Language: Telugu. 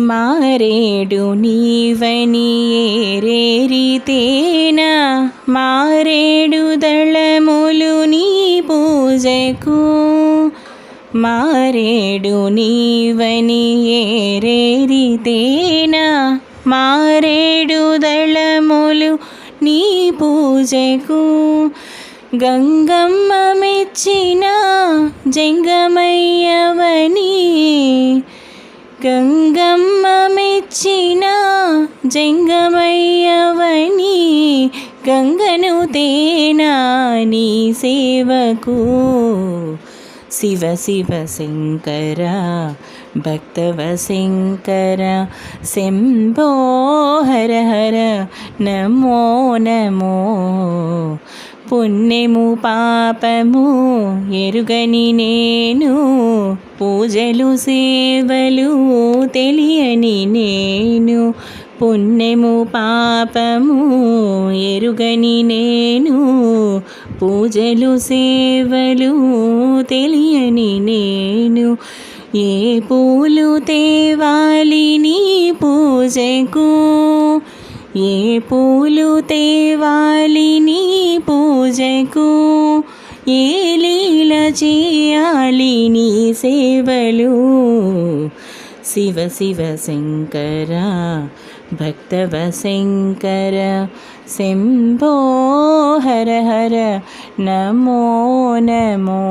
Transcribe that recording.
మారేడు నీవని ఏరేరితేనా మారేడు దళములు నీ పూజకు మారేడు నీవని ఏరేరితేనా మారేడు దళములు నీ పూజకు గంగమ్మ మెచ్చిన జంగమయ్యవని గంగమ్మ మెచ్చిన జంగమయ్యవని గంగను తేనా నీ సేవకు శివ శివ శంకర భక్తవ శంకర శంభో హర హర నమో నమో పుణ్యము పాపము ఎరుగని నేను పూజలు సేవలు తెలియని నేను పుణ్యము పాపము ఎరుగని నేను పూజలు సేవలు తెలియని నేను ఏ పూలు తేవాలి నీ పూజకు ఏ పూలు తేవాలి నీ పూజకు ఏ లీల చేయాలి నీ సేవలు శివ శివ శంకర భక్తవ శంకర శంభో హర హర నమో నమో